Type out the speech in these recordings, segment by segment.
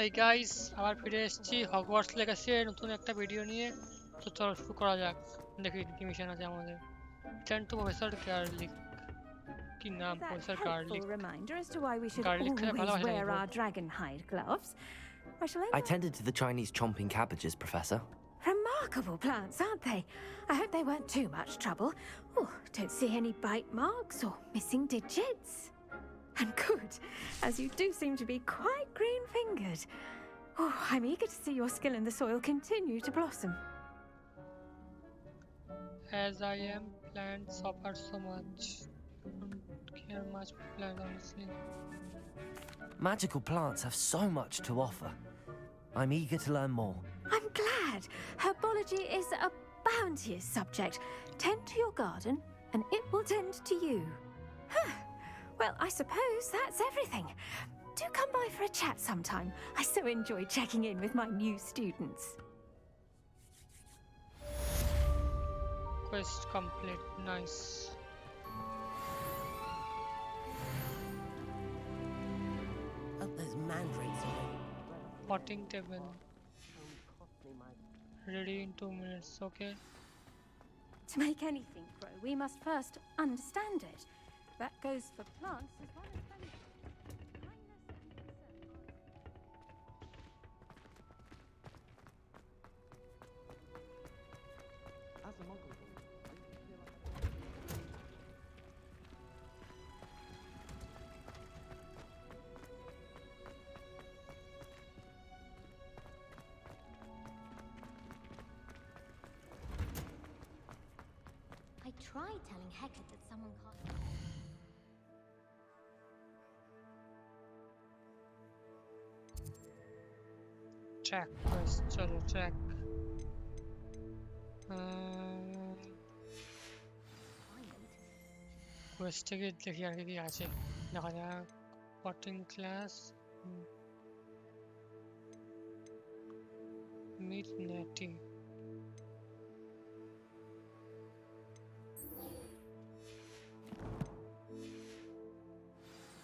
এই গাইস আবার ফিরে এসেছি হগওয়ার্টস লেগাসি এর নতুন একটা ভিডিও নিয়ে। তো চলো শুরু করা যাক। দেখি কি মিশন আছে আমাদের। Return to professor garlic. কি নাম That professor helpful garlic? reminder as to why we should garlic খেলে ভালো always হয় জানি wear খুব। our dragon hide gloves. Or shall I? I tended to the Chinese chomping cabbages, Professor. Remarkable plants, aren't they? I hope they weren't too much trouble. Oh, don't see any bite marks or missing digits. And good, as you do seem to be quite green-fingered. Oh, I'm eager to see your skill in the soil continue to blossom. As I am plants suffer so much. Don't care much for plants honestly. Magical plants have so much to offer. I'm eager to learn more. I'm glad. Herbology is a bounteous subject. Tend to your garden, and it will tend to you. Huh. Well, I suppose that's everything. Do come by for a chat sometime. I so enjoy checking in with my new students. Quest complete. Nice. Hope there's mandrakes in it. Potting table. Ready in 2 minutes. Okay. To make anything grow, we must first understand it. That goes for plants as well as animals. I tried telling Hecate that someone can't. Track quest. চলো track. quest থেকে দেখি আর কি আছে। দেখা যাক। potting class. meet Natty.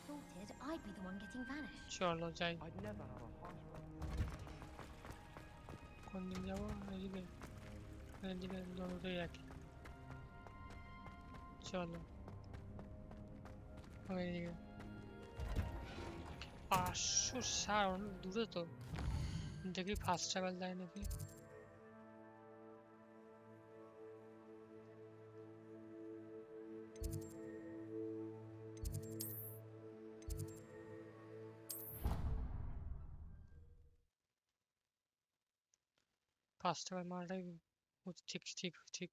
Sorted, I'd be the one getting vanished. চলো যাই। কোন দিক যাবো? এদিকে। এদিকে দুটোই একই। চলো। ওইদিকে। 560 অনেক দূরে তো। দেখি ফাস্ট ট্রাভেল দেয় নাকি। ফাস্ট ট্রাভেল মারাটাই ঠিক ঠিক ঠিক,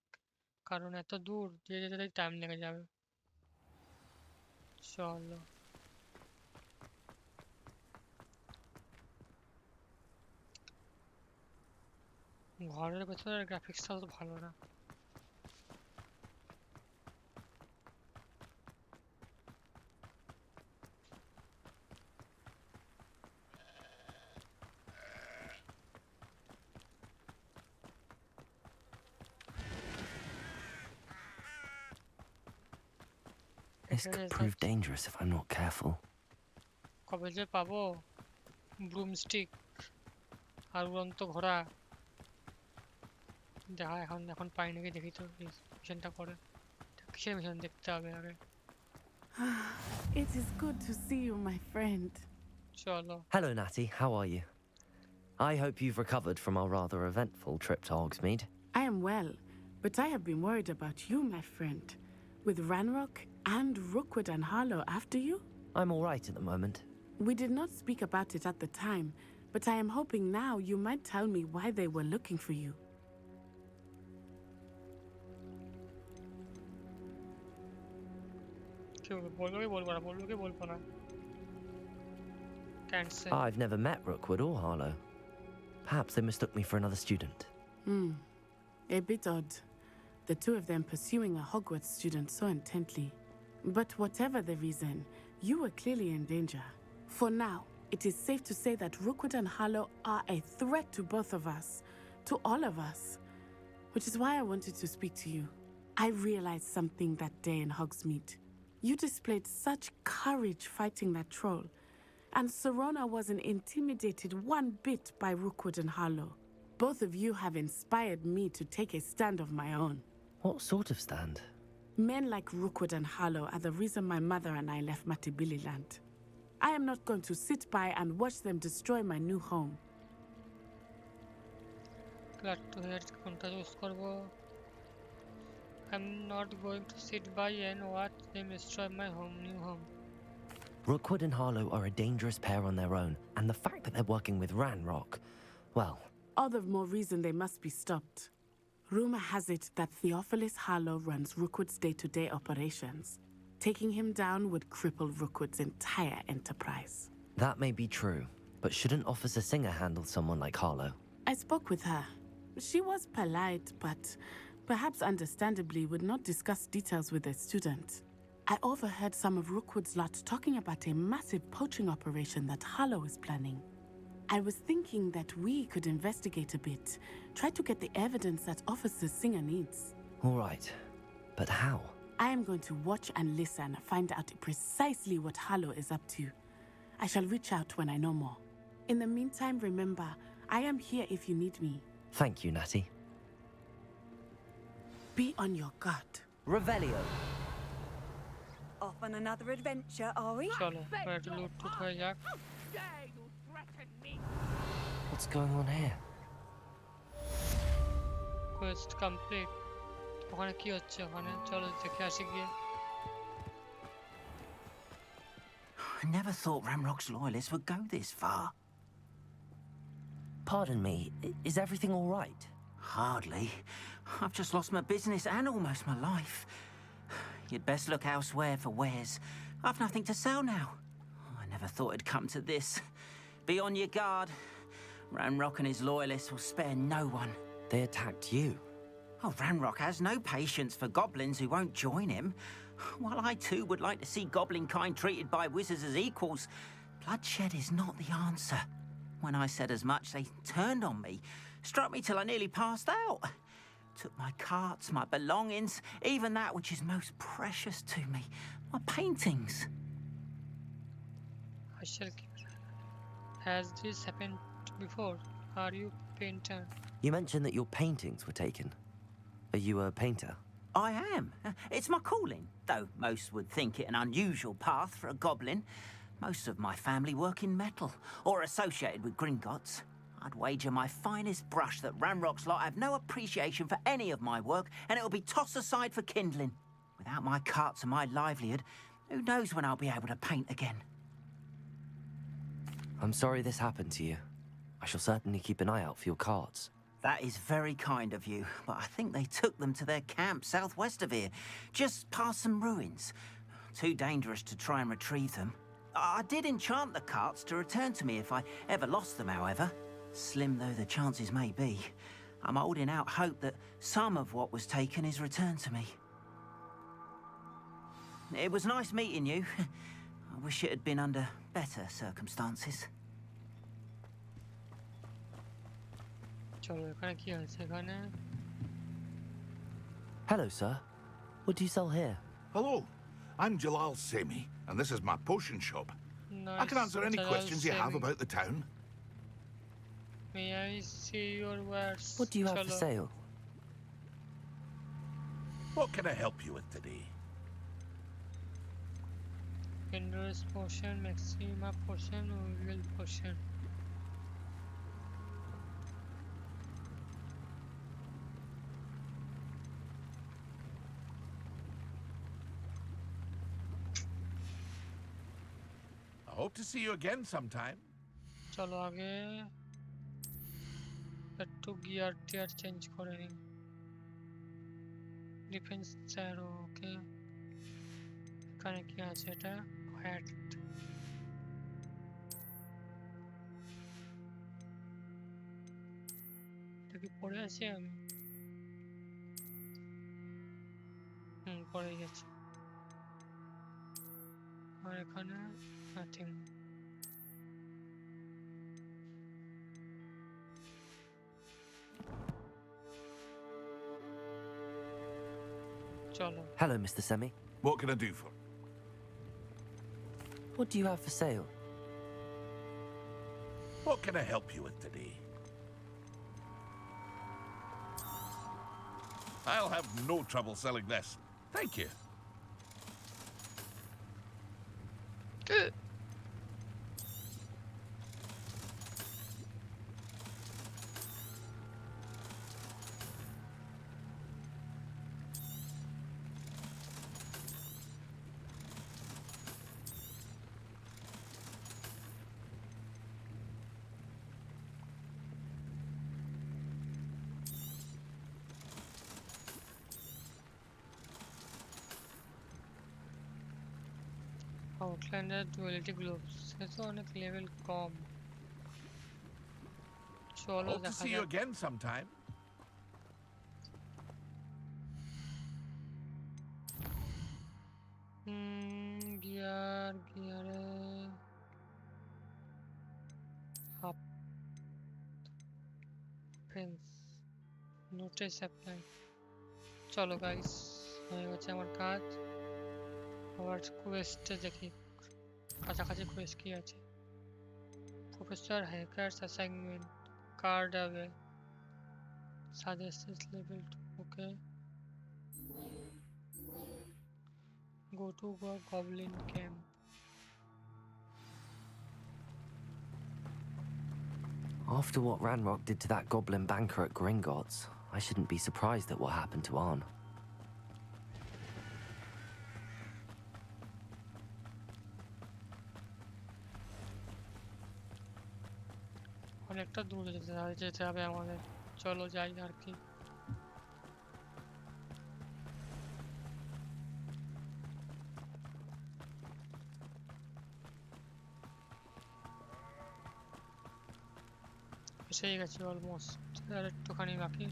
কারণ এত দূর যেতে যেতে টাইম লেগে যাবে। চলো ঘরের ভেতরের গ্রাফিক্সটা তো ভালো না। This could prove dangerous if I'm not careful. কবে যে পাবো ব্রুমস্টিক আর উড়ন্ত ঘোড়া। দেখা এখন এখন পাই নাকি দেখি তো মিশনটা করে। কিসের মিশন দেখতে হবে আগে। It is good to see you, my friend. চলো। Hello, Natty. How are you? I hope you've recovered from our rather eventful trip to Hogsmeade. I am well, but I have been worried about you, my friend. With Ranrock and Rookwood and Harlow after you? I'm all right at the moment. We did not speak about it at the time, but I am hoping now you might tell me why they were looking for you. কি বলবো কি বলবো না, বলবো কি বলবো না। Cancel. I've never met Rookwood or Harlow. Perhaps they mistook me for another student. A bit odd. The two of them pursuing a Hogwarts student so intently. But whatever the reason, you were clearly in danger. For now, it is safe to say that Rookwood and Harlow are a threat to both of us, to all of us. Which is why I wanted to speak to you. I realized something that day in Hogsmeade. You displayed such courage fighting that troll, And Serona wasn't intimidated one bit by Rookwood and Harlow. Both of you have inspired me to take a stand of my own. What sort of stand? Men like Rookwood and Harlow are the reason my mother and I left Matibili land. I am not going to sit by and watch them destroy my new home. Glad to hear কোনটা choose করব I'm not going to sit by and watch them destroy my new home. Rookwood and Harlow are a dangerous pair on their own, and the fact that they're working with Ranrock, well... All the more reason they must be stopped. Rumor has it that Theophilus Harlow runs Rookwood's day-to-day operations. Taking him down would cripple Rookwood's entire enterprise. That may be true, but shouldn't Officer Singer handle someone like Harlow? I spoke with her. She was polite, but perhaps understandably would not discuss details with a student. I overheard some of Rookwood's lot talking about a massive poaching operation that Harlow is planning. I was thinking that we could investigate a bit, try to get the evidence that Officer Singer needs. All right, but how? I am going to watch and listen, find out precisely what Harlow is up to. I shall reach out when I know more. In the meantime, remember, I am here if you need me. Thank you, Natty. Be on your guard. Revelio. Off on another adventure, are we? চলো এবার একটু লুট টুট হয়ে যাক What's going on here? Quest complete ওখানে কি হচ্ছে ওখানে চলো দেখে আসি গিয়ে I never thought Ramrock's loyalists would go this far. Pardon me, is everything all right? Hardly. I've just lost my business and almost my life. You'd best look elsewhere for wares. I've nothing to sell now. I never thought it'd come to this. Be on your guard. Ranrock and his loyalists will spare no one. They attacked you. Oh, Ranrock has no patience for goblins who won't join him. While I too would like to see goblin kind treated by wizards as equals, bloodshed is not the answer. When I said as much, they turned on me, struck me till I nearly passed out. Took my carts, my belongings, even that which is most precious to me, my paintings. I shall keep. Has this happened before? Are you a painter? You mentioned that your paintings were taken. Are you a painter? I am. It's my calling, though most would think it an unusual path for a goblin. Most of my family work in metal, or associated with Gringotts. I'd wager my finest brush that Ranrock's lot have no appreciation for any of my work, and it'll be tossed aside for kindling. Without my carts and my livelihood, who knows when I'll be able to paint again. I'm sorry this happened to you. I shall certainly keep an eye out for your cards. That is very kind of you, but I think they took them to their camp southwest of here, just past some ruins. Too dangerous to try and retrieve them. I did enchant the carts to return to me if I ever lost them, however. Slim though the chances may be, I'm holding out hope that some of what was taken is returned to me. It was nice meeting you. I wish it had been under better circumstances. চলো এখানে কি আছে এখানে Hello, sir. What do you sell here? Hello, I'm Jalal Semi, and this is my potion shop. I can answer any questions you have about the town. May I see your wares? What do you have for চলো sale? What can I help you with today? Endurance potion, Maxima potion, or Will potion. I hope to see you again sometime. চলো আগে একটু gear টিয়ার change করে নিই defence স্যারো ওকে এখানে কি আছে এটা হ্যাট এটা কি পড়ে আছি আমি পড়ে গেছে আর এখানে নাথিং চলো Hello, Mr. Semi. What can I do for? What do you have for sale? What can I help you with today? I'll have no trouble selling this. Thank you. Outlander duality globes সে তো অনেক level কম চলো Hope to দেখা see you যাক again sometime. গিয়ারে half fence notice apply চলো guys হয়ে গেছে আমার কাজ আবার কোয়েস্টে দেখি কাছাকাছি কোয়েস্ট কি আছে professor hackers assignment card away suggested level 2 okay go to goblin camp After what Ranrock did to that goblin banker at Gringotts, I shouldn't be surprised at what happened to Arn. অনেকটা দূরে যেতে হবে আমাদের চলো যাই আর কি এসেই গেছি অলমোস্ট আর একটুখানি বাকি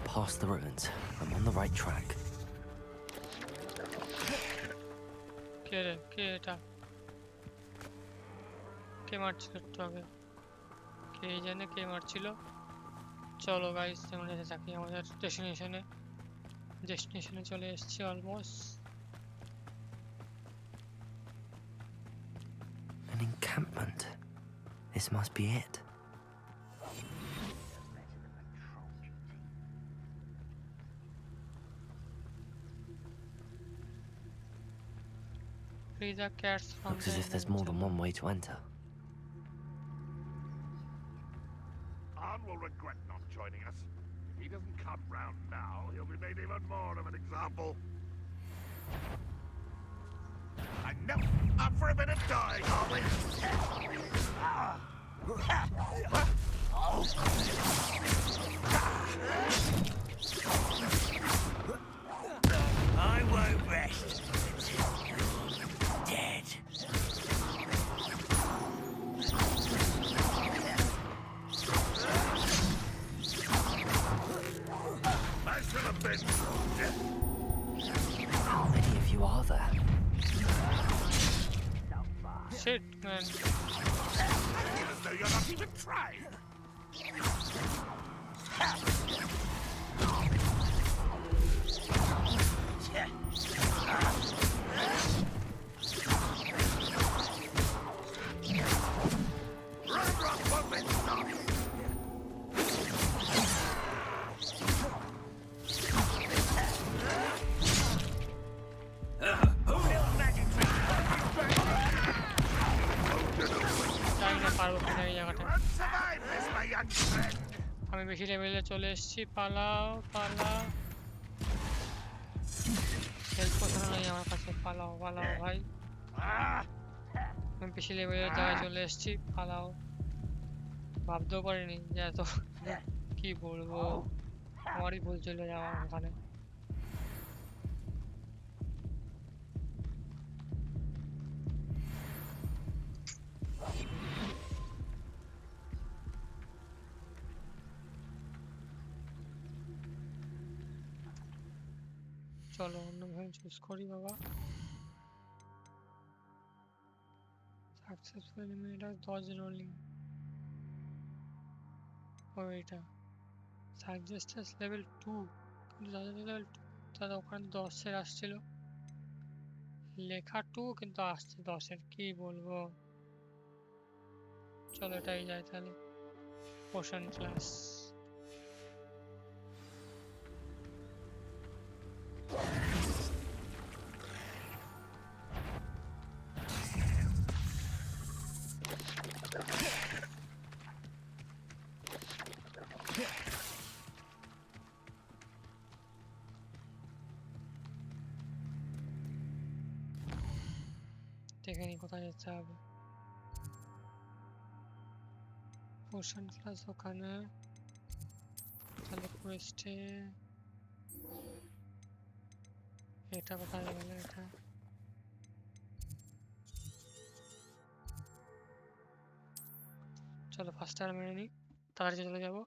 Past the ruins. I'm on the right track. কে রে কে এটা কে মারছিল একটু আগে কে জানে কে মারছিল চলো গাইস আমরা যেতে থাকি আমাদের ডেস্টিনেশনে চলে এসেছি almost An encampment. This must be it. free the cats from Looks as if there's more than one way to enter. Arn will regret not joining us. If he doesn't come round now, he'll be made even more of an example. I know. Up for a bit of Diagon Alley. I won't rest. Dead. I should have been. How many of you are there? shit man As though you're not even trying. Ranrock won't let you stop. জানি না পারবো কিনা এই জায়গাটা Won't survive this, my young friend. আমি বেশি লেভেলে চলে এসেছি পালাও পালাও হেল্প পোশন নেই আমার কাছে পালাও পালাও ভাই আমি বেশি লেভেলের জায়গায় চলে এসেছি পালাও ভাবতেও পারিনি যে এত কি বলবো আমারই ভুল চলে যাওয়া ওখানে চলো অন্য ভাবে চুজ করি বাবা সাকসেসফুলি মেড আস 10 রোলিং ও এটা সাজেস্টাস লেভেল 2 কিন্তু লেভেল 2 তাহলে ওখানে 10 এর আসছিল লেখা 2 কিন্তু আসছে 10 এর কি বলবো চলো এটাই যাই তাহলে পোশন ক্লাস দেখে নি কোথায় যেতে হবে পোশন ক্লাস ওখানে তাহলে কোয়েস্টে এটা কোথায় গেল এটা চলো ফার্স্ট টাইম মেনে নিই তাড়াতাড়ি চলে যাবো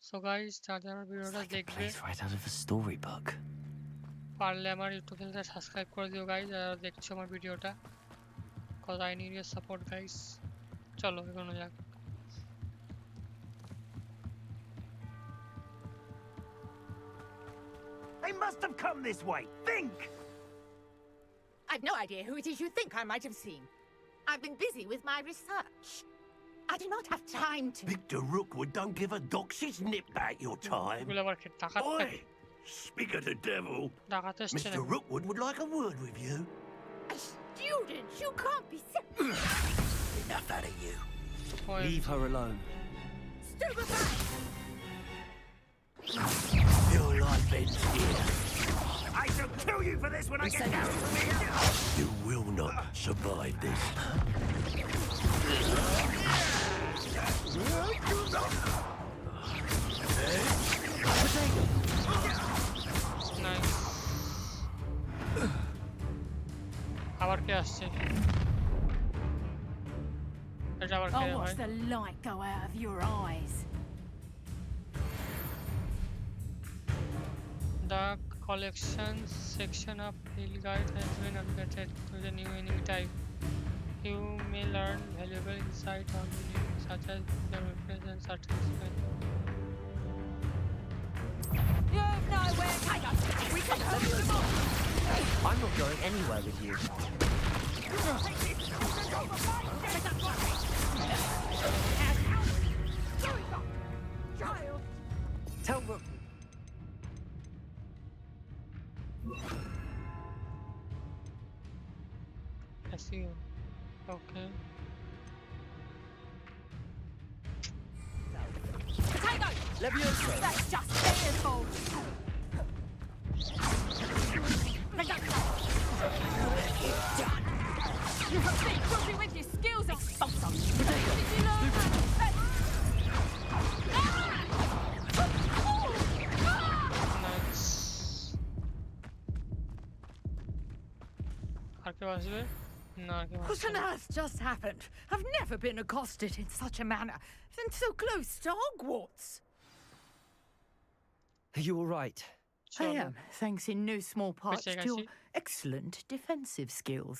সো গাইস যারা আমার ভিডিওটা Like a দেখবে place right out of a storybook. পারলে আমার ইউটিউব চ্যানেলটা সাবস্ক্রাইব করে দিও গাইস যারা দেখছো আমার ভিডিওটা cause I need your support guys চলো এগোনো যাক They must have come this way. Think! I've no idea who it is you think I might have seen. I've been busy with my research. I do not have time to... Victor Rookwood don't give a doxy's nip back your time. এগুলো আবার কি ডাকাত Oi! Speak of the devil. ডাকাত এসছে Mr. নাকি? Rookwood would like a word with you. A student? You can't be so... Enough out of you. ওই Leave her alone. Stupefied! Your life ends here. I shall kill you for this when I get down to it. You will not survive this. Nice আবার কে আসছে এটা আবার কে I'll ভাই watch the light go out of your eyes. The collection section of field guide has been updated to the new enemy type. You may learn valuable insight on enemies such as the weapons and certain spells. You've nowhere to go. We can hold them off. I'm not going anywhere with you. Tell Rook. I see you. Okay. Potato! Levioso. That's just pitiful. You have been grumpy with your skills, expulsor. Did you learn that? Nice. আর কেউ আসবে না আর কেউ What আসবে on না। earth just happened? I've never been accosted in such a manner, and so close to Hogwarts. Are you all right? I চলো am, thanks in no small part বেঁচে to your গেছি excellent defensive skills.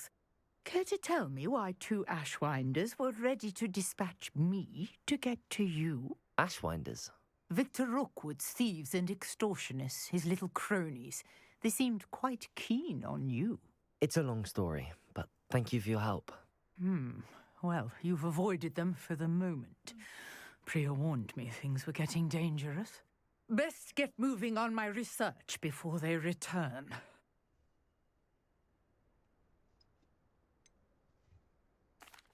Care to tell me why 2 Ashwinders were ready to dispatch me to get to you? Ashwinders. Victor Rookwood's thieves and extortionists, his little cronies. They seemed quite keen on you. It's a long story, but thank you for your help. Well, you've avoided them for the moment. Priya warned me things were getting dangerous. Best get moving on my research before they return.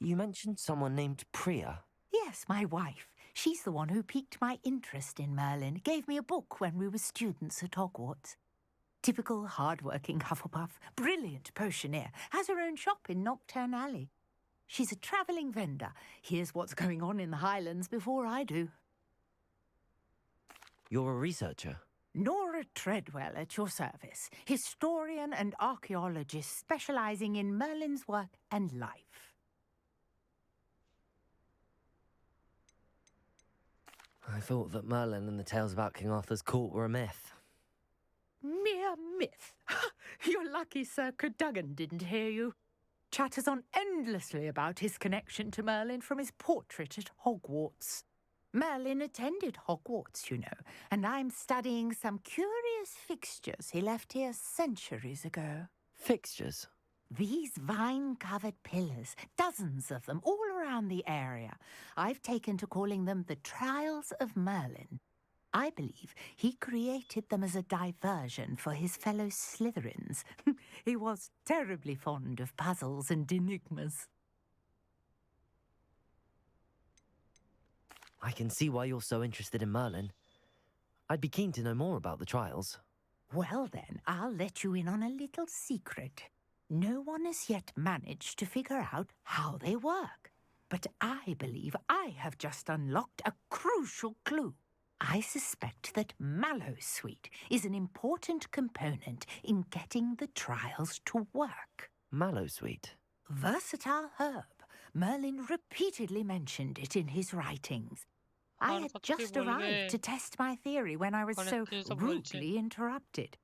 You mentioned someone named Priya. Yes, my wife. She's the one who piqued my interest in Merlin, gave me a book when we were students at Hogwarts. Typical hard-working Hufflepuff, brilliant potioneer, has her own shop in Nocturne Alley. She's a travelling vendor. Hears what's going on in the Highlands before I do. You're a researcher. Nora Treadwell at your service, historian and archaeologist specialising in Merlin's work and life. I thought that Merlin and the tales about King Arthur's court were a myth. Mere myth. You're lucky Sir Cadogan didn't hear you. chatters on endlessly about his connection to Merlin from his portrait at Hogwarts. Merlin attended Hogwarts, you know, and I'm studying some curious fixtures he left here centuries ago. Fixtures? These vine-covered pillars, dozens of them, all around the area. I've taken to calling them the Trials of Merlin. I believe he created them as a diversion for his fellow Slytherins. He was terribly fond of puzzles and enigmas. I can see why you're so interested in Merlin. I'd be keen to know more about the trials. Well then, I'll let you in on a little secret. No one has yet managed to figure out how they work. But I believe I have just unlocked a crucial clue. I suspect that Mallowsweet is an important component in getting the trials to work. Mallowsweet? Versatile herb. Merlin repeatedly mentioned it in his writings. I had just arrived to test my theory when I was so rudely interrupted.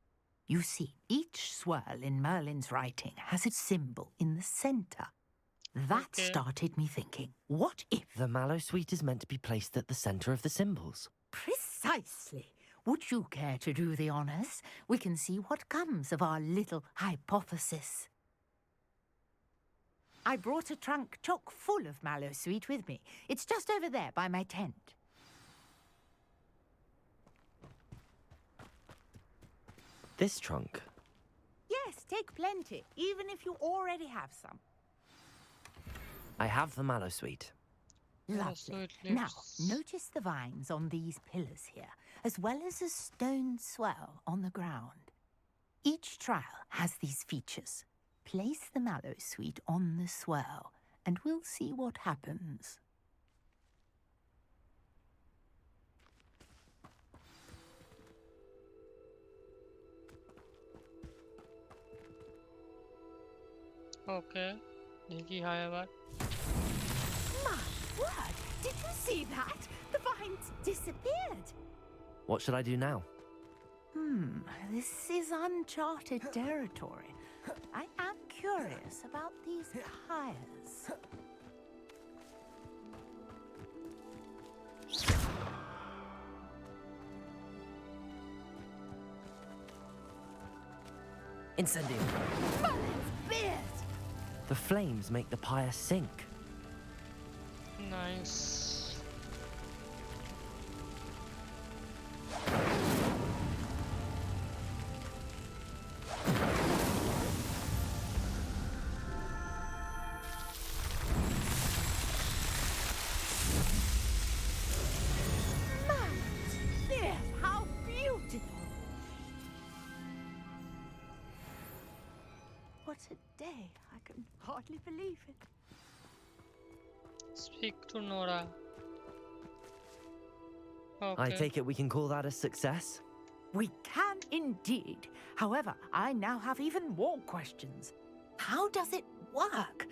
You see, each swirl in Merlin's writing has its symbol in the centre. That started me thinking, what if... The Mallowsweet is meant to be placed at the centre of the symbols. Precisely. Would you care to do the honours? We can see what comes of our little hypothesis. I brought a trunk chock full of Mallowsweet with me. It's just over there by my tent. This trunk? Yes, take plenty, even if you already have some. I have the Mallowsweet. Lovely. Now, notice the vines on these pillars here, as well as a stone swell on the ground. Each trial has these features. Place the Mallowsweet on the swirl, and we'll see what happens. Okay. देखी है यार. My word! Did you see that? The vines disappeared. What should I do now? This is uncharted territory. I am curious about these pyres. Incendio. Merlin's beard! The flames make the pyre sink. Nice. How beautiful! What a day! I can hardly believe it. Speak to Nora. I Okay. take it we can call that a success? We can indeed. However, I now have even more questions. How does it work?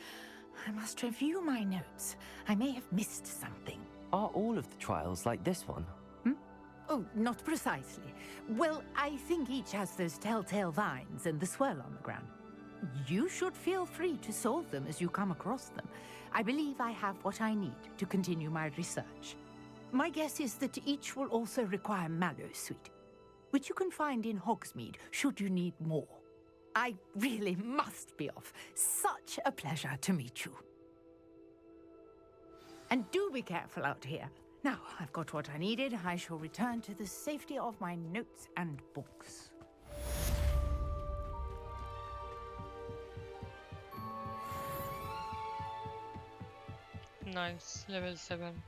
I must review my notes. I may have missed something. Are all of the trials like this one? Oh, not precisely. Well, I think each has those telltale vines and the swirl on the ground. You should feel free to solve them as you come across them. I believe I have what I need to continue my research. My guess is that each will also require Mallowsweet, which you can find in Hogsmeade should you need more. I really must be off. Such a pleasure to meet you. And do be careful out here. Now, I've got what I needed. I shall return to the safety of my notes and books. Nice. Level 7.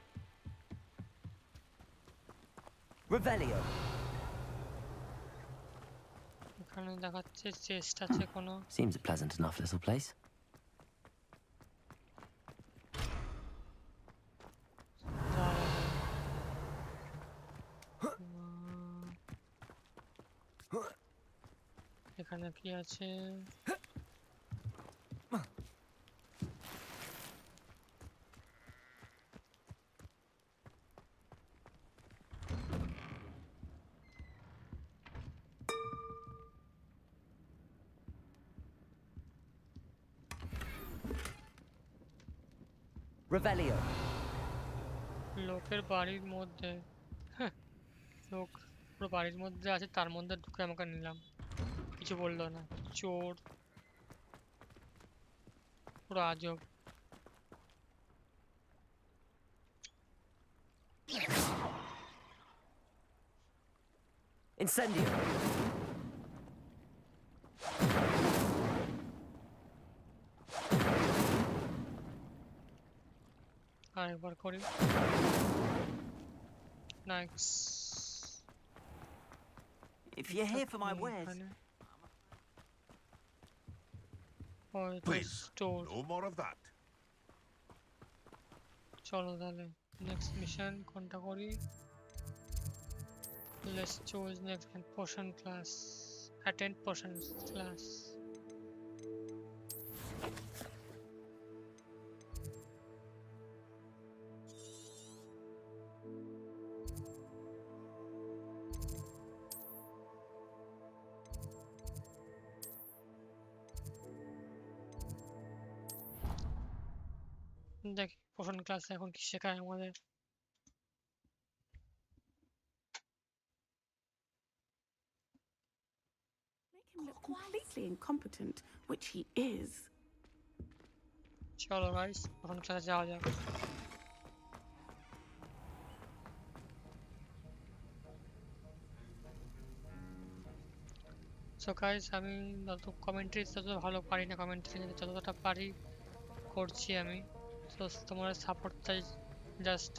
Revelio. এখানে দেখাচ্ছে chest আছে কোনো. Seems a pleasant enough little place. এখানে কি আছে? Revelio. লোকের বাড়ির মধ্যে হ্যাঁ, লোক পুরো বাড়ির মধ্যে আছে, তার মধ্যে ঢুকে আমাকে নিলাম, কিছু বললো না। চোর, পুরো আজব। Incendio. আরেকবার করি। Nice. If you're here for my wares, Please, store. no more of that. চলো তাহলে নেক্সট মিশন কোনটা করি? Let's choose next potion class, attend potion class. দেখি পোশন ক্লাসে এখন কি শেখায় আমাদের। Make him look completely incompetent, which he is. চলো গাইস পোশন ক্লাসে যাওয়া যাক। সো গাইস আমি যত কমেন্ট্রি তত ভালো পারি না, কমেন্ট্রি যতটা পারি করছি আমি। তো তোমার সাপোর্ট চাই জাস্ট,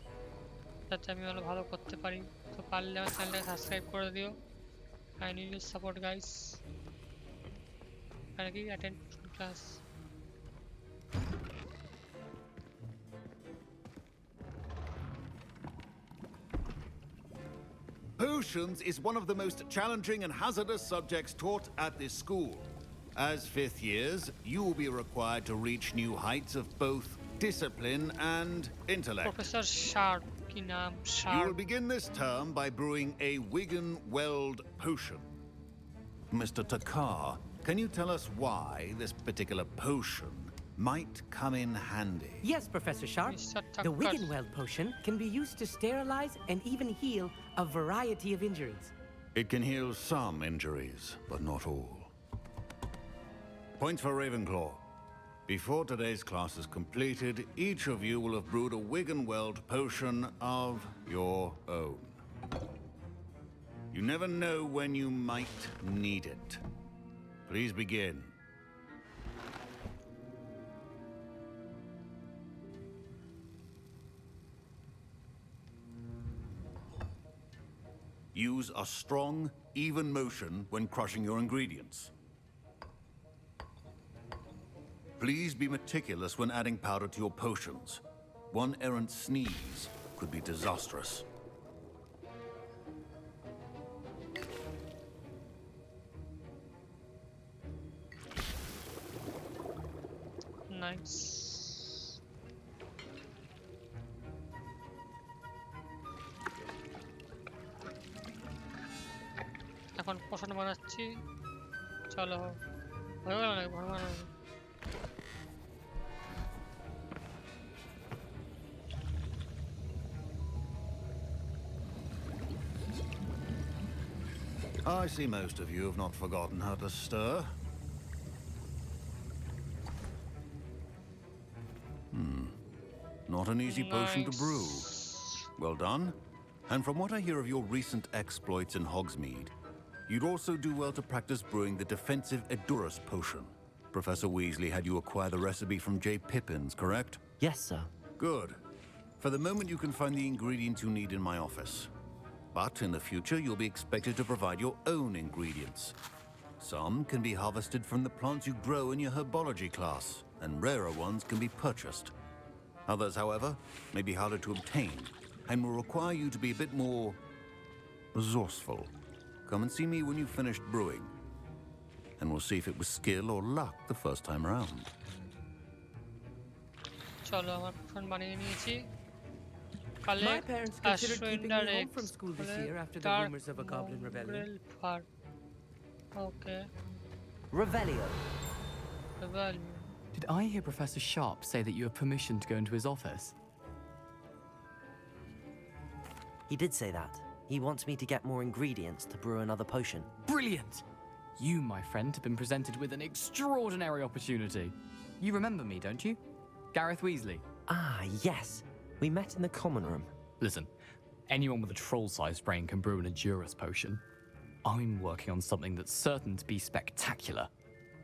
যাতে আমি আরো ভালো করতে পারি। তো পারলে আমার চ্যানেলটাকে সাবস্ক্রাইব করে দিও। I need your support guys. আর কি attend class. Potions is one of the most challenging and hazardous subjects taught at this school. As fifth years, you will be required to reach new heights of both discipline and intellect. Professor Sharp, ki naam Sharp. You will begin this term by brewing a Wigan Weld potion. Mr. Takar, can you tell us why this particular potion might come in handy? Yes, Professor Sharp. Mr. The Tucker. Wiggenweld potion can be used to sterilize and even heal a variety of injuries. It can heal some injuries, but not all. Points for Ravenclaw. Before today's class is completed, each of you will have brewed a Wiggenweld potion of your own. You never know when you might need it. Please begin. Use a strong, even motion when crushing your ingredients. Please be meticulous when adding powder to your potions. One errant sneeze could be disastrous. Nice. এখন পোষণ বানাচ্ছি। চলো হয়ে গেল নাকি ভালো বানানো? I see most of you have not forgotten how to stir. Not an easy potion to brew. Well done. And from what I hear of your recent exploits in Hogsmeade, you'd also do well to practice brewing the defensive Edurus potion. Professor Weasley had you acquire the recipe from J. Pippin's, correct? Yes, sir. Good. For the moment, you can find the ingredients you need in my office. But in the future, you'll be expected to provide your own ingredients. Some can be harvested from the plants you grow in your herbology class, and rarer ones can be purchased. Others, however, may be harder to obtain and will require you to be a bit more resourceful. Come and see me when you've finished brewing, and we'll see if it was skill or luck the first time around. চলো আমার পোষণ বানিয়ে নিয়েছি। My parents considered keeping me home from school this year after the rumors of a goblin rebellion. Okay. Revelio. Revelio. Did I hear Professor Sharp say that you have permission to go into his office? He did say that. He wants me to get more ingredients to brew another potion. Brilliant! You, my friend, have been presented with an extraordinary opportunity. You remember me, don't you? Gareth Weasley. Ah, yes. We met in the common room. Listen, anyone with a troll-sized brain can brew an Edurus potion. I'm working on something that's certain to be spectacular.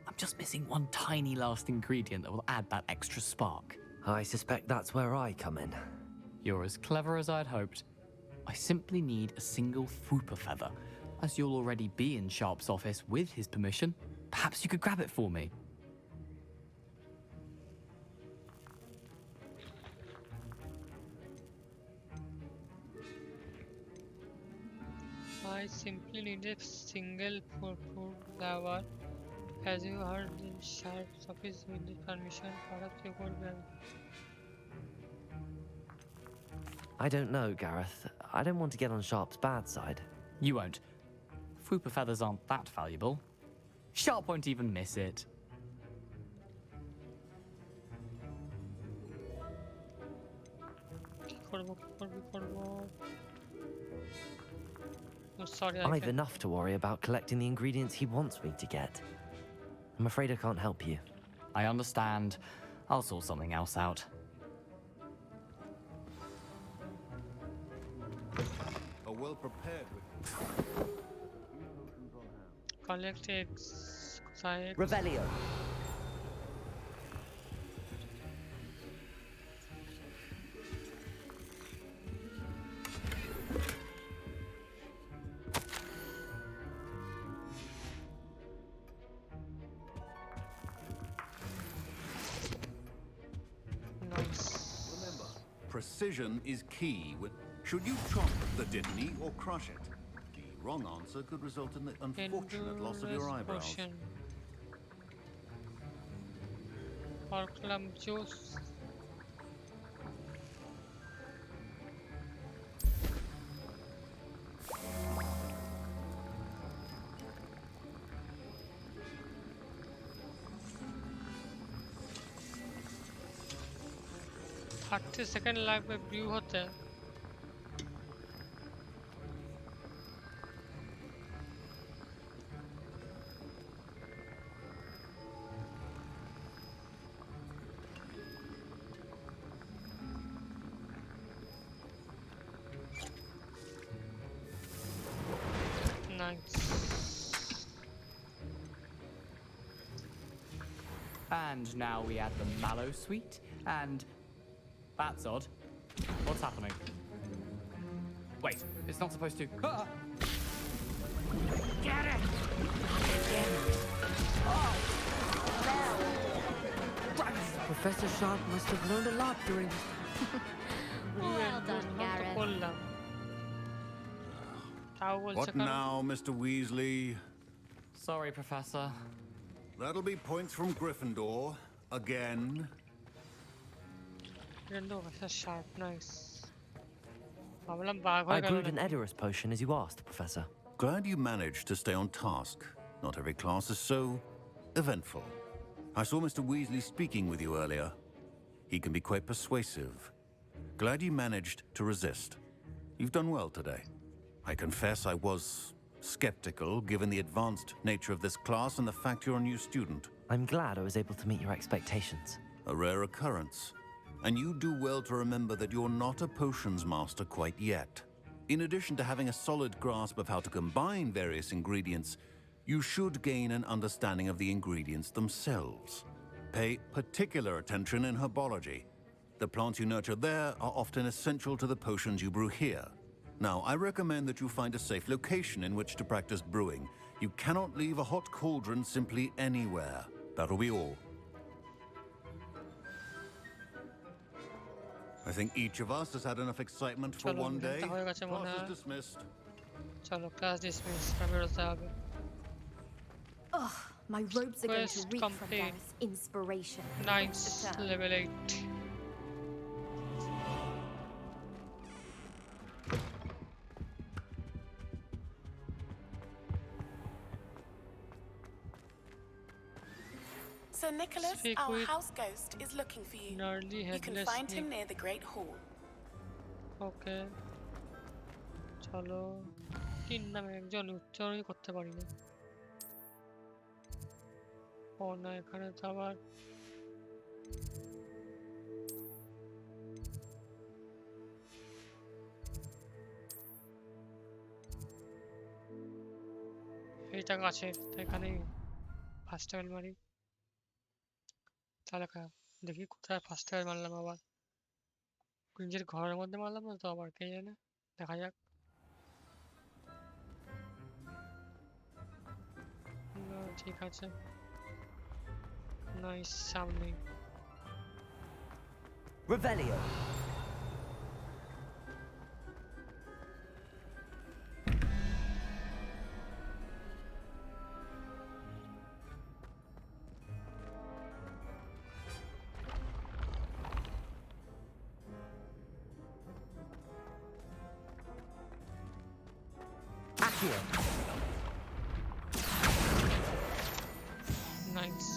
I'm just missing one tiny last ingredient that will add that extra spark. I suspect that's where I come in. You're as clever as I'd hoped. I simply need a single Fwooper feather. As you'll already be in Sharp's office with his permission, perhaps you could grab it for me. I simply need a single fruit flower. As you heard in Sharp's office with the permission, perhaps you could grab it. I don't know, Gareth. I don't want to get on Sharp's bad side. You won't. Fwooper feathers aren't that valuable. Sharp won't even miss it. I'm sorry, I've enough to worry about collecting the ingredients he wants me to get. I'm afraid I can't help you. I understand. I'll sort something else out. A well-prepared collect eggs. Revelio. Remember, precision is key. Should you chop the Dittany or crush it? The wrong answer could result in the unfortunate loss of your eyebrows. Or plum juice. Second life में Bru होते हैं And now we add the mallow sweet, and that's odd. What's happening? Wait, it's not supposed to. Ah! Get it! Professor Sharp must have learned a lot during his... Well done, Gareth. What now, Mr. Weasley? Sorry, Professor. That'll be points from Gryffindor. Again. Sharp, nice. I brewed an Edurus potion as you asked, Professor. Glad you managed to stay on task. Not every class is so eventful. I saw Mr. Weasley speaking with you earlier. He can be quite persuasive. Glad you managed to resist. You've done well today. I confess I was skeptical, given the advanced nature of this class and the fact you're a new student. I'm glad I was able to meet your expectations. A rare occurrence. And you do well to remember that you're not a potions master quite yet. In addition to having a solid grasp of how to combine various ingredients, you should gain an understanding of the ingredients themselves. Pay particular attention in herbology. The plants you nurture there are often essential to the potions you brew here. Now, I recommend that you find a safe location in which to practice brewing. You cannot leave a hot cauldron simply anywhere. That'll be all. I think each of us has had enough excitement for one day. Class is dismissed. Chalo, class dismissed. Ugh, my robes are going to Quest reek from complete. Gareth's inspiration. Nice, level 8. Sir Nicholas, Speak our with house ghost, is looking for you. nerdy You can headless find him snake. near the Great Hall. ওকে চলো তিন নামে একজন উচ্চারণই করতে পারি না ও না এখানে তো আবার এইটা কাছে তো এখানে ফার্স্ট টাইম মারি তাহলে দেখি কোথায় ফার্স্ট টাইম মারলাম আবার নিজের ঘরের মধ্যে মারলাম না তো আবার কে জানে দেখা যাক না ঠিক আছে নাইস সামনে Revelio. Accio. নাইস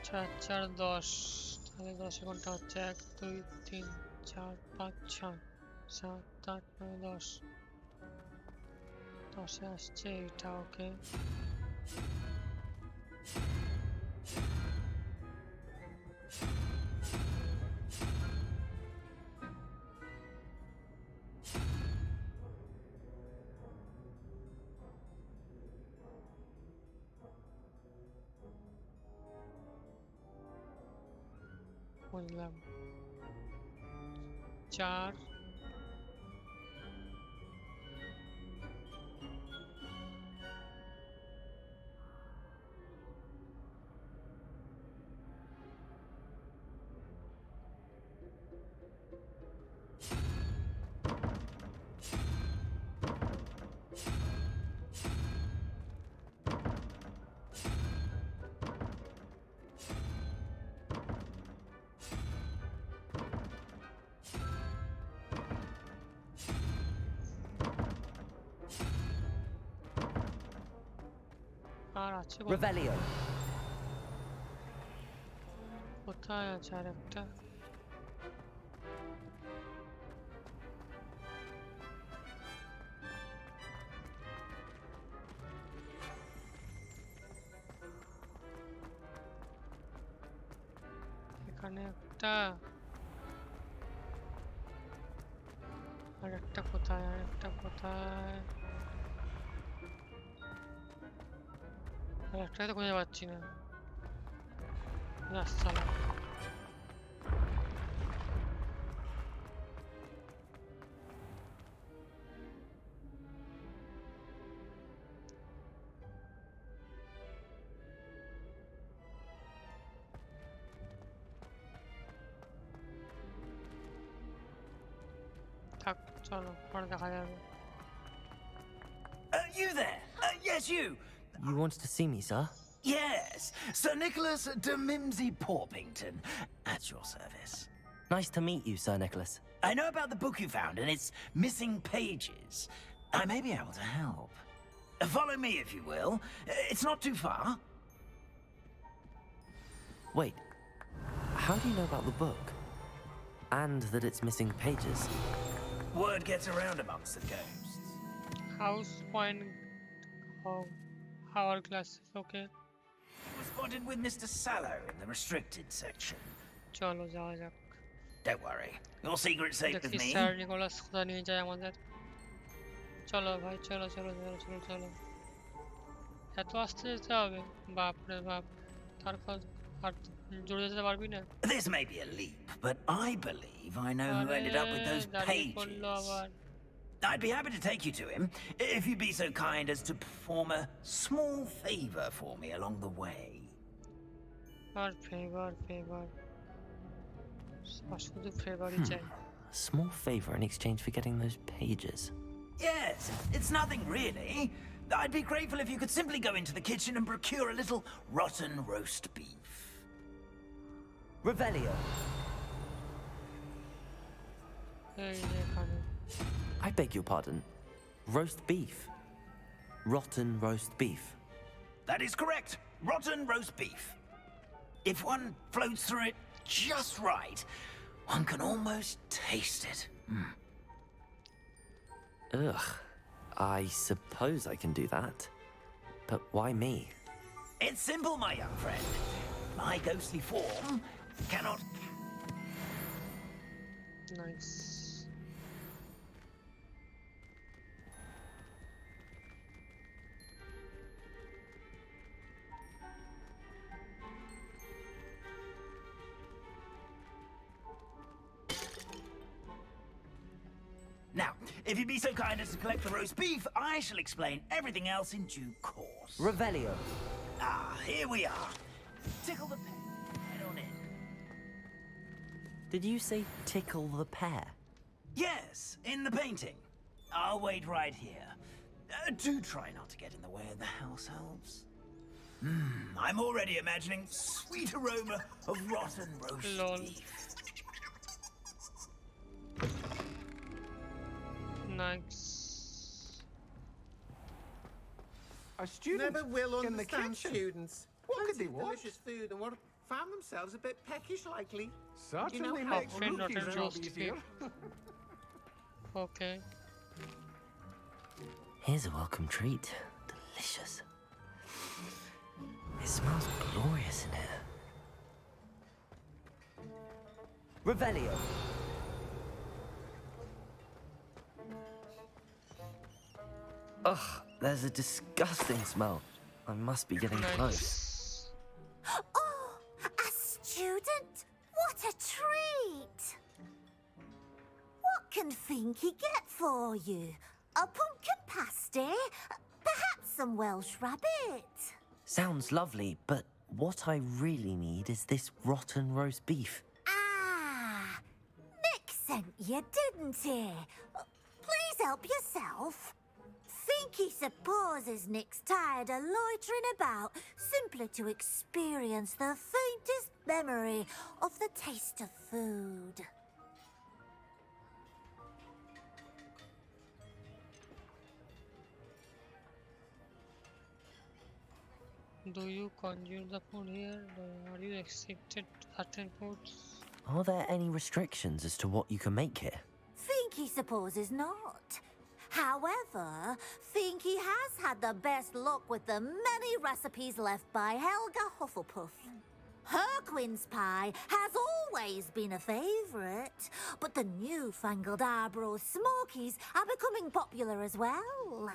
চার চার 10 তাহলে 10 ঘন্টা হচ্ছে 1 2 3 4 5 6 7 8 9 10 10 আসছে এটা ওকে বুঝলাম 4 আর আছে Revelio. কোথায় আছে আর একটা এখানে একটা আর একটা কোথায় আর একটা কোথায় আর একটা তো খুঁজে পাচ্ছি না রাস্তা থাক চলো পরে দেখা যাবে You there? Yes, you. You wanted to see me, sir? Yes, Sir Nicholas de Mimsy Porpington, at your service. Nice to meet you, Sir Nicholas. I know about the book you found and its missing pages. I may be able to help. Follow me, if you will. It's not too far. Wait, how do you know about the book? And that it's missing pages? Word gets around amongst the ghosts. house point hourglass okay You were spotted with Mr. Sallow in the restricted section. চলো যাওয়া যাক Don't worry, your secret's safe with দেখি me. Sir Nicolas কোথায় নিয়ে যায় আমাদের চলো ভাই চলো চলো চলো চলো চলো এত আস্তে যেতে হবে বাপ রে বাপ তারপর আর জোরে যেতে পারবি না This may be a leap, but I believe I know who ended up with those দাঁড়িয়ে পড়লো pages. আবার I'd be happy to take you to him, if you'd be so kind as to perform a small favor for me along the way. আর favour শুধু ফেভারই চাই A small favor in exchange for getting those pages. Yes, it's nothing really. I'd be grateful if you could simply go into the kitchen and procure a little rotten roast beef. Revelio. ये खाने I beg your pardon. Roast beef. Rotten roast beef. That is correct. Rotten roast beef. If one floats through it just right, one can almost taste it. Ugh. I suppose I can do that. But why me? It's simple, my young friend. My ghostly form cannot... nice Now, if you'd be so kind as to collect the roast beef, I shall explain everything else in due course. Revelio. Ah, here we are. Tickle the pen. Head on in. Did you say tickle the pear? Yes, in the painting. I'll wait right here. Do try not to get in the way of the house elves. I'm already imagining sweet aroma of rotten roast beef. nice Our students Never will in the understand kitchen. students. What could Plenty they of want? delicious food and what found themselves a bit peckish likely. Certainly how makes friend rookies rotten and roast oldies beef. here. okay Here's a welcome treat. Delicious. It smells glorious in here. Revelio. Ugh, there's a disgusting smell. I must be getting close. Oh, a student? What a treat! What can Finky get for you? A pumpkin pasty? Perhaps some Welsh rabbit? Sounds lovely, but what I really need is this rotten roast beef. Ah, Nick sent you, didn't he? Please help yourself. Finky supposes Nick's tired of loitering about simply to experience the faintest memory of the taste of food. do you consume the food here are you restricted to certain foods Are there any restrictions as to what you can make here? Finky supposes not. However, Finky has had the best luck with the many recipes left by Helga Hufflepuff. Her quince pie has always been a favourite, but the newfangled Arbroath Smokies are becoming popular as well.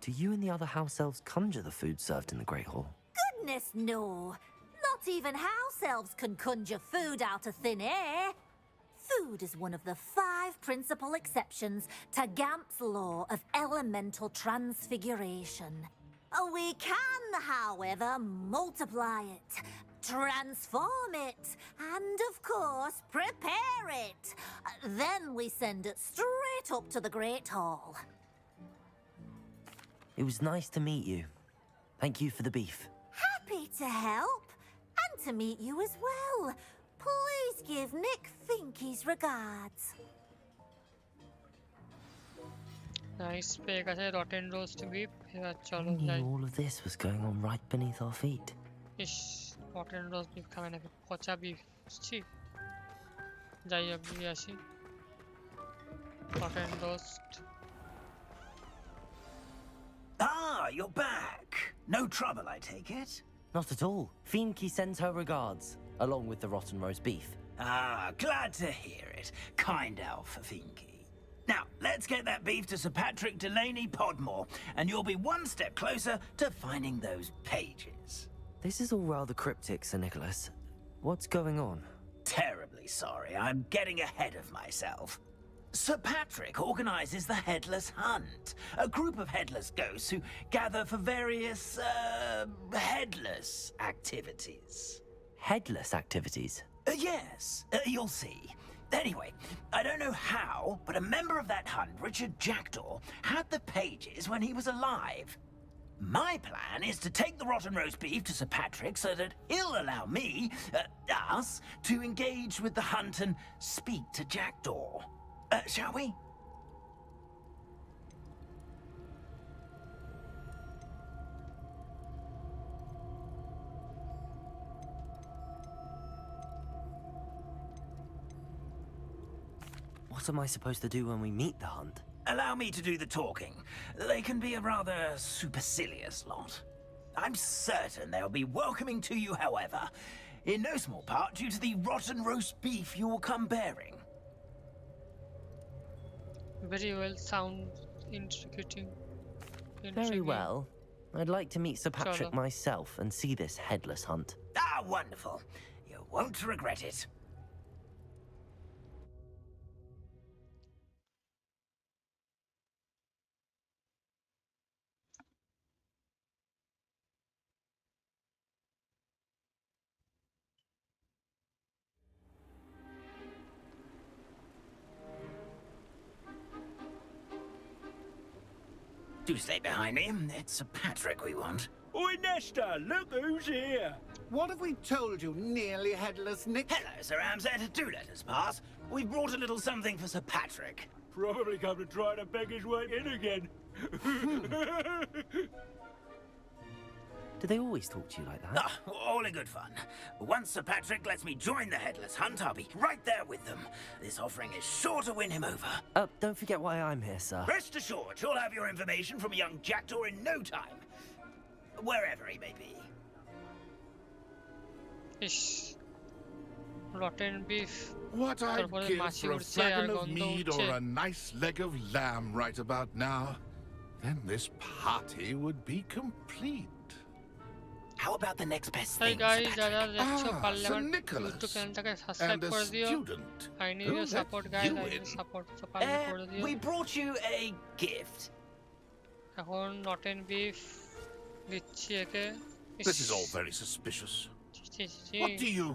Do you and the other house elves conjure the food served in the Great Hall? Goodness, no. Not even house elves can conjure food out of thin air. Food is one of the 5 principal exceptions to Gamp's law of elemental transfiguration. We can, however, multiply it, transform it, and, of course, prepare it. Then we send it straight up to the Great Hall. It was nice to meet you. Thank you for the beef. Happy to help, and to meet you as well. Please give Nick Finky's regards. nice पे का से rotten roast beef फिर चलो I knew जाए all of this was going on right beneath our feet. इस rotten roast beef का मैंने पचा beef ची जाइए अभी ऐसी rotten roast Ah, you're back. No trouble, I take it? Not at all. Fienke sends her regards, along with the rotten roast beef. Ah, glad to hear it. Kind elf, Finky. Now, let's get that beef to Sir Patrick Delaney Podmore, and you'll be one step closer to finding those pages. This is all rather cryptic, Sir Nicholas. What's going on? Terribly sorry, I'm getting ahead of myself. Sir Patrick organizes the Headless Hunt, a group of headless ghosts who gather for various, headless activities. Headless activities? Yes, you'll see. Anyway, I don't know how, but a member of that hunt, Richard Jackdaw, had the pages when he was alive. My plan is to take the rotten roast beef to Sir Patrick so that he'll allow me, us, to engage with the hunt and speak to Jackdaw. Shall we? What am I supposed to do when we meet the hunt? Allow me to do the talking. They can be a rather supercilious lot. I'm certain they'll be welcoming to you, however, in no small part due to the rotten roast beef you'll come bearing. Very well, sounds intriguing. Very well. I'd like to meet Sir Patrick Chalo. myself and see this headless hunt. Ah, wonderful. You won't regret it. Do stay behind me. It's Sir Patrick we want. Oi, Nesta, look who's here. What have we told you, nearly headless Nick? Hello, Sir Ramsed. Do let us pass. We've brought a little something for Sir Patrick. Probably come to try to beg his way in again. Do they always talk to you like that? Ah, all in good fun. Once Sir Patrick lets me join the headless hunt, I'll be right there with them. This offering is sure to win him over. Don't forget why I'm here, sir. Rest assured, you'll have your information from a young Jackdaw in no time. Wherever he may be. Ish. Rotten beef. What I'd তারপরে give মাছি for a উঠছে, flagon R of গন্ধ mead উঠছে। or a nice leg of lamb right about now, then this party would be complete. How about the next best Hey thing, guys, Sir যারা Patrick? দেখছো পারলে Sir আমার Nicholas, YouTube চ্যানেলটাকে subscribe and a করে দিও। student. I need Who your let support guys, you I need in? support, so পারলে করে দিও। We brought you a gift. এখন rotten beef দিচ্ছি একে। This is all very suspicious. ছি, ছি। What do you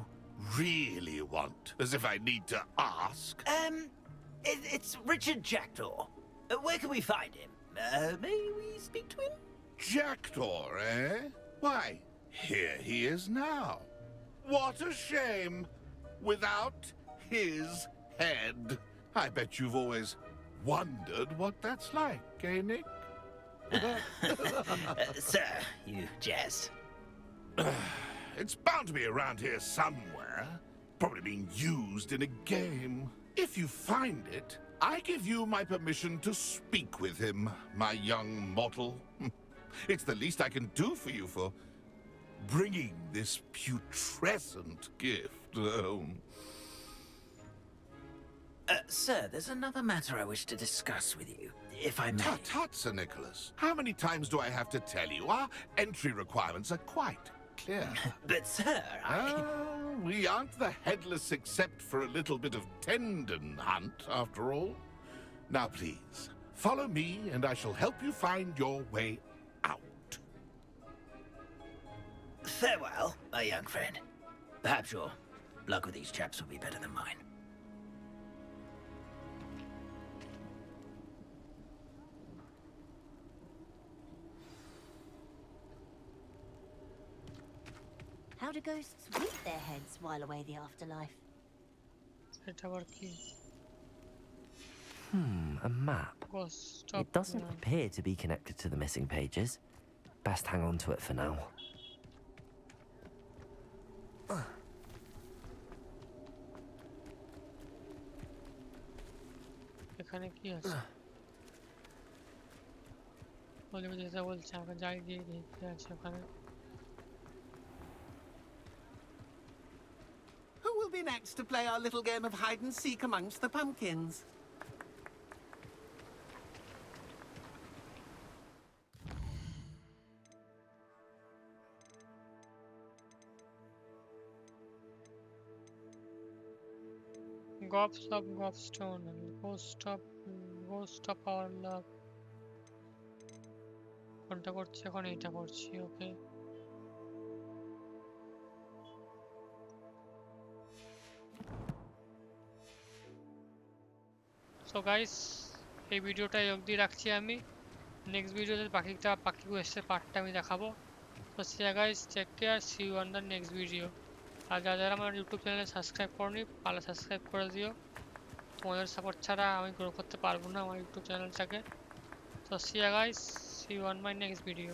really want? As if I need to ask. It's Richard Jackdaw. Where can we find him? May we speak to him? Jackdaw, eh? Why, here he is now. What a shame. Without his head. I bet you've always wondered what that's like, eh, Nick? Sir, you jest. It's bound to be around here somewhere. Probably being used in a game. If you find it, I give you my permission to speak with him, my young mortal. It's the least I can do for you for bringing this putrescent gift home. Sir, there's another matter I wish to discuss with you, if I may. Tut, Sir Nicholas. How many times do I have to tell you? Our entry requirements are quite clear. But, sir, we aren't the headless except for a little bit of tendon hunt, after all. Now, please, follow me and I shall help you find your way out. Farewell, my young friend. Perhaps your luck with these chaps will be better than mine. How do ghosts weep their heads while away the afterlife? এটা আবার কি? A map. Ghost It doesn't of appear to be connected to the missing pages. Best hang on to it for now. এখানে কি আছে? বলে যেটা বলছে আমাকে যাই দিয়ে দেখতে আছে ওখানে। Who will be next to play our little game of hide and seek amongst the pumpkins? Gobs of Gobstone and Ghost of our love. কোনটা করছি এখন? এইটা করছি, ওকে। সো গাইস, এই ভিডিওটা অবধি রাখছি আমি। নেক্সট ভিডিওতে বাকি কোয়েস্টের পার্টটা আমি দেখাবো। তো see guys, take care, see you on the next video. আর যারা আমার ইউটিউব চ্যানেলে সাবস্ক্রাইব করনি পারলে সাবস্ক্রাইব করে দিও। তোমাদের সাপোর্ট ছাড়া আমি গ্রো করতে পারবো না আমার ইউটিউব চ্যানেলটাকে। তো see you guys, see you on my next video.